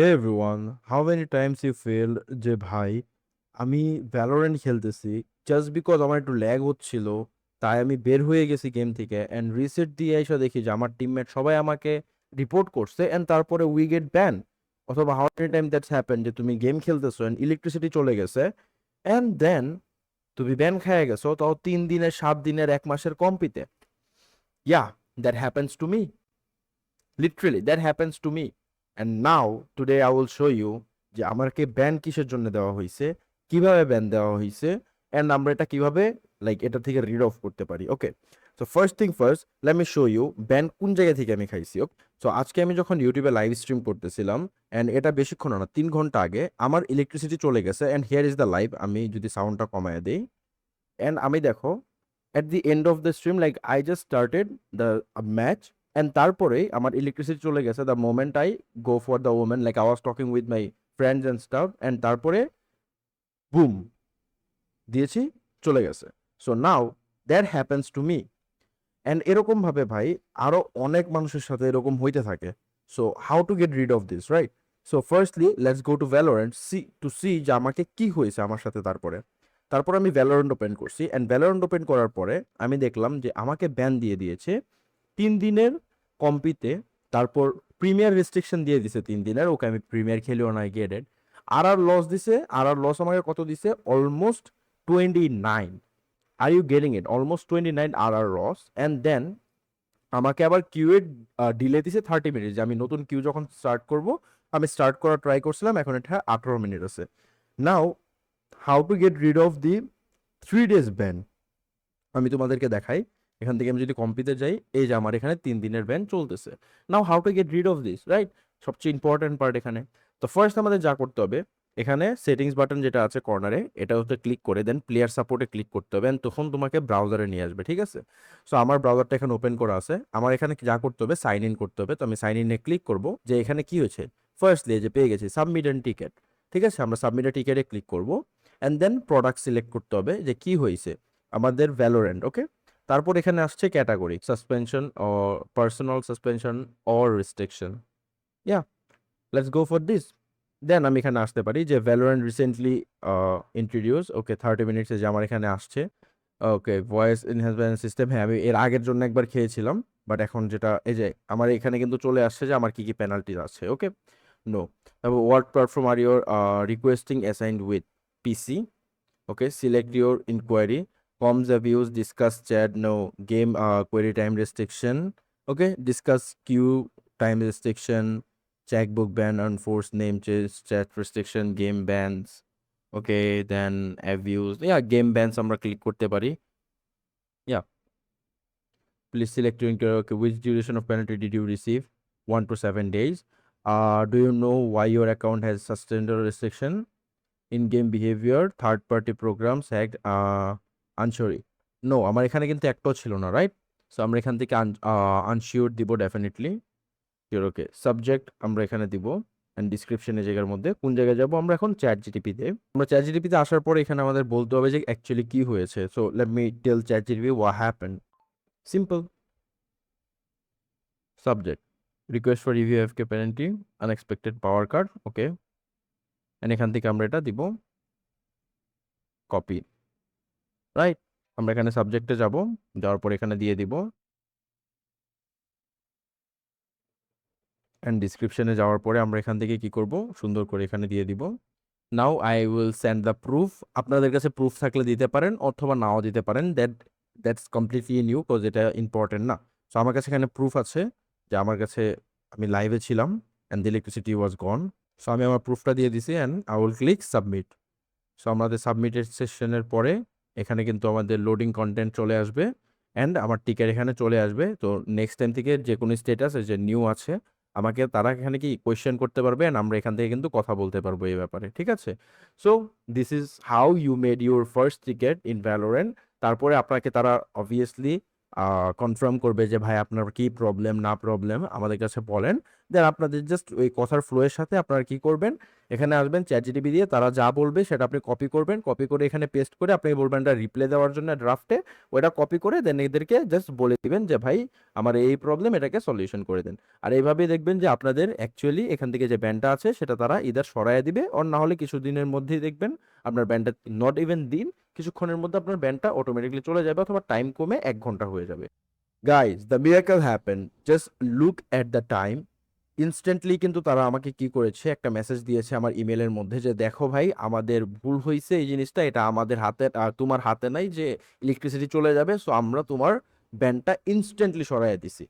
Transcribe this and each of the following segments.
Hey everyone, how many times you feel যে ভাই আমি ভ্যালোরেন্ট খেলতেছি জাস্ট বিকজ আমার একটু ল্যাগ হচ্ছিল, তাই আমি বের হয়ে গেছি গেম থেকে অ্যান্ড রিসেট দিয়ে এসে দেখি যে আমার টিমমেট সবাই আমাকে রিপোর্ট করছে অ্যান্ড তারপরে উই গেট ব্যান। অথবা how many time that's happen যে তুমি গেম খেলতেছো অ্যান্ড ইলেকট্রিসিটি চলে গেছে অ্যান্ড দেন তুমি ব্যান খেয়ে গেছো, তাও 3 দিনের 7 দিনের 1 মাসের কম্পিতে। Yeah, that happens to me, literally that happens to me. And now today I will show you যে আমাকে ব্যান কিসের জন্য দেওয়া হয়েছে, কিভাবে ব্যান দেওয়া হয়েছে, অ্যান্ড আমরা এটা কিভাবে এটা থেকে রিড অফ করতে পারি। Okay, so first thing first, let me show you ban কোন জায়গা থেকে আমি খাইছি। ওকে, সো আজকে আমি যখন ইউটিউবে লাইভ স্ট্রিম করতেছিলাম অ্যান্ড এটা বেশিক্ষণ না, 3 ঘন্টা আগে আমার ইলেকট্রিসিটি চলে গেছে and here is the live. আমি যদি সাউন্ডটা কমায় দিই অ্যান্ড আমি দেখো at the end of the stream like I just started the match and তারপরেই আমার ইলেকট্রিসিটি চলে গেছে the moment I go for the woman, like I was talking with my friends and stuff and তারপরে broom দিয়েছি, চলে গেছে। So now that happens to me and এরকম ভাবে ভাই আরো অনেক মানুষের সাথে এরকম হইতে থাকে। So how to get rid of this, right? So firstly let's go to Valorant see যে আমাকে কি হয়েছে আমার সাথে। তারপর আমি ভ্যালোরেন্ট ওপেন করছি অ্যান্ড ভ্যালোরেন্ট ওপেন করার পরে আমি দেখলাম যে আমাকে ব্যান দিয়ে দিয়েছে 3 দিনের কম্পিতে। তারপর প্রিমিয়ার রেস্ট্রিকশন দিয়ে দিছে 3 দিনের। ওকে, আমি প্রিমিয়ার খেলেও নাই, গেটেড। আর লস দিছে, লস আমাকে কত দিছে? Almost 29। Are you getting it? Almost 29 loss. And then আমাকে আবার কিউএ ডিলে দিছে 30 মিনিট, যে আমি নতুন কিউ যখন স্টার্ট করব, আমি স্টার্ট করার ট্রাই করছিলাম, এখন এটা 18 মিনিট আছে। Now how to get rid of the 3 days ban আমি তোমাদেরকে দেখাই। এখান থেকে আমি যদি কম্পিতে যাই, এই যে আমার এখানে 3 দিনের ব্যান চলতেছে। Now how to get rid of this, right? সবচেয়ে ইম্পর্টেন্ট পার্ট এখানে। তো ফার্স্ট আমাদের যা করতে হবে, এখানে সেটিংস বাটন যেটা আছে কর্নারে, এটা হচ্ছে ক্লিক করে দেন প্লেয়ার সাপোর্টে ক্লিক করতে হবে and তখন তোমাকে ব্রাউজারে নিয়ে আসবে, ঠিক আছে? সো আমার ব্রাউজারটা এখানে ওপেন করা আছে। আমার এখানে যা করতে হবে, সাইন ইন করতে হবে। তো আমি সাইন ইনে ক্লিক করব, যে এখানে কি হয়েছে। ফার্স্টলি যে পেয়ে গেছি সাবমিট এন্ড টিকেট, ঠিক আছে? আমরা সাবমিট টিকেটে ক্লিক করব অ্যান্ড দেন প্রোডাক্ট সিলেক্ট করতে হবে যে কি হয়েছে আমাদের ভ্যালোরেন্ট। ওকে, তারপর এখানে আসছে category suspension or personal suspension or restriction. Yeah, let's go for this. Then আমি এখানে আসতে পারি যে ভ্যালোরেন্ট রিসেন্টলি ইন্ট্রোডিউস। ওকে, 30 মিনিটসে যে আমার এখানে আসছে। ওকে, ভয়েস এনহ্যান্সমেন্ট সিস্টেম, হ্যাঁ আমি এর আগের জন্য একবার খেয়েছিলাম, বাট এখন যেটা এই যে আমার এখানে কিন্তু চলে আসছে যে আমার কি কি পেনাল্টি আছে। Okay, no. তারপর what platform are your requesting assigned with? PC. Okay, select your inquiry. Comms abuse, discuss chat, no. Game query time restriction. Okay, discuss queue time restriction, checkbook ban, unforced name change, chat restriction, game bans. Okay, then abuse. Yeah, game bans আমরা click করতে পারি। Yeah, please select your inquiry. Okay, which duration of penalty did you receive? 1 to 7 days. Do you know why your account has sustained a restriction? In-game behavior, third party programs hacked, আনশিওরি। No, আমার এখানে কিন্তু একটাও ছিল না, right? So আমরা এখান থেকে আনশিওর দিব ডেফিনেটলি। শিওর। ওকে, সাবজেক্ট আমরা এখানে দিব অ্যান্ড ডিসক্রিপশনের জায়গার মধ্যে কোন জায়গায় যাব আমরা এখন? চ্যাট জিটিপিতে। আমরা চ্যাট জিটিপিতে আসার পরে এখানে আমাদের বলতে হবে যে অ্যাকচুয়ালি কি হয়েছে। সো লেট মি টেল চ্যাট জিটিপি what happened. Simple. Subject request for review FK penalty unexpected power card. Okay, and এখান থেকে আমরা এটা দিব কপি, রাইট? আমরা এখানে সাবজেক্টে যাব, যাওয়ার পর এখানে দিয়ে দিব অ্যান্ড ডিসক্রিপশনে যাওয়ার পরে আমরা এখান থেকে কি করব, সুন্দর করে এখানে দিয়ে দিব now I will send the proof. আপনাদের কাছে প্রুফ থাকলে দিতে পারেন অথবা নাও দিতে পারেন, দ্যাটস কমপ্লিটলি নিউ, বিকজ এটা ইম্পর্টেন্ট না। সো আমার কাছে এখানে প্রুফ আছে যে আমার কাছে আমি লাইভে ছিলাম and the electricity was gone. So আমি আমার প্রুফটা দিয়ে দিছি and I will click submit. So আমাদের সাবমিটেড সেশনের পরে এখানে কিন্তু আমাদের লোডিং কন্টেন্ট চলে আসবে অ্যান্ড আমার টিকেট এখানে চলে আসবে। তো নেক্সট টাইম থেকে যে কোনো স্টেটাস যে নিউ আছে, আমাকে তারা এখানে কি কোয়েশ্চেন করতে পারবে অ্যান্ড আমরা এখান থেকে কিন্তু কথা বলতে পারবো এই ব্যাপারে, ঠিক আছে? So this is how you made your first ticket in Valorant. তারপরে আপনাকে তারা অবভিয়াসলি কনফার্ম করবে যে ভাই আপনার কি প্রবলেম না প্রবলেম আমাদের কাছে বলেন। দেন আপনাদের জাস্ট ওই কথার ফ্লো এর সাথে আপনারা কি করবেন, এখানে আসবেন চ্যাটজিটিপি দিয়ে, তারা যা বলবে সেটা আপনি কপি করবেন, কপি করে এখানে পেস্ট করে আপনি বলবেন এটা রিপ্লে দেওয়ার জন্য ড্রাফটে, ওইটা কপি করে দেন এদেরকে জাস্ট বলে দিবেন যে ভাই আমার এই প্রবলেম, এটাকে সলিউশন করে দেন। আর এইভাবেই দেখবেন যে আপনাদের অ্যাকচুয়ালি এখান থেকে যে ব্যানটা আছে সেটা তারা ইদার সরাইয়া দিবে, অর না হলে কিছুদিনের মধ্যেই দেখবেন আপনার ব্যানটা, নট ইভেন দিন, কিছুক্ষণের মধ্যে আপনার ব্যানটা অটোমেটিকলি চলে যাবে, অথবা টাইম কমে 1 ঘন্টা হয়ে যাবে। Guys, the miracle happen, just look at the time. Instantly কিন্তু তারা আমাকে কি করেছে, একটা মেসেজ দিয়েছে আমার ইমেলের মধ্যে যে দেখো ভাই আমাদের ভুল হয়েছে, এই জিনিসটা এটা আমাদের হাতে, তোমার হাতে নাই যে ইলেকট্রিসিটি চলে যাবে, সো আমরা তোমার ব্যানটা ইনস্ট্যান্টলি সরাইয়া দিছি।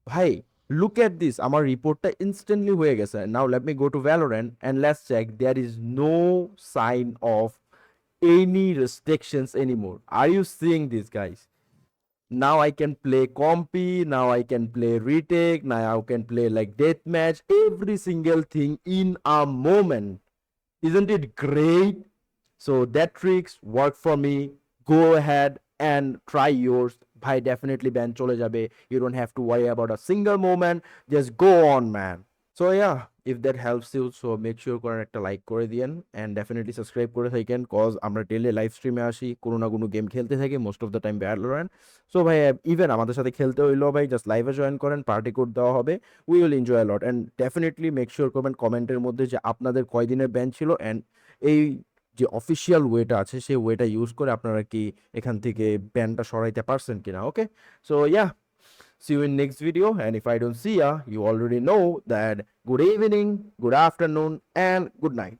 ভাই লুক এট দিস, আমার রিপোর্টটা ইনস্ট্যান্টলি হয়ে গেছে। Now let me go to Valorant and let's check, there is no sign of any restrictions anymore. Are you seeing this guys? Now I can play compy, now I can play retake, now I can play like deathmatch, every single thing in a moment. Isn't it great? So that tricks work for me. Go ahead and try yours. Bhai, definitely ban chole jabe. You don't have to worry about a single moment. Just go on, man. So yeah, if that helps you, so make sure করেন একটা like করে দিয়েন and definitely subscribe করে থাকেন, cause আমরা daily live স্ট্রিমে আসি, কোনো না কোনো গেম খেলতে থাকি, most of the time Valorant. So ভাই ইভেন আমাদের সাথে খেলতে হইলেও ভাই জাস্ট লাইভে জয়েন করেন, পার্টি কোড দেওয়া হবে, we will enjoy lot. And definitely make sure করবেন কমেন্টের মধ্যে যে আপনাদের কয়দিনের ব্যান ছিল, অ্যান্ড এই যে অফিসিয়াল ওয়েটা আছে সেই ওয়েটা ইউজ করে আপনারা কি এখান থেকে ব্যানটা সরাইতে পারছেন কিনা। Okay, so yeah, see you in next video, and if I don't see ya, you already know that good evening, good afternoon, and good night.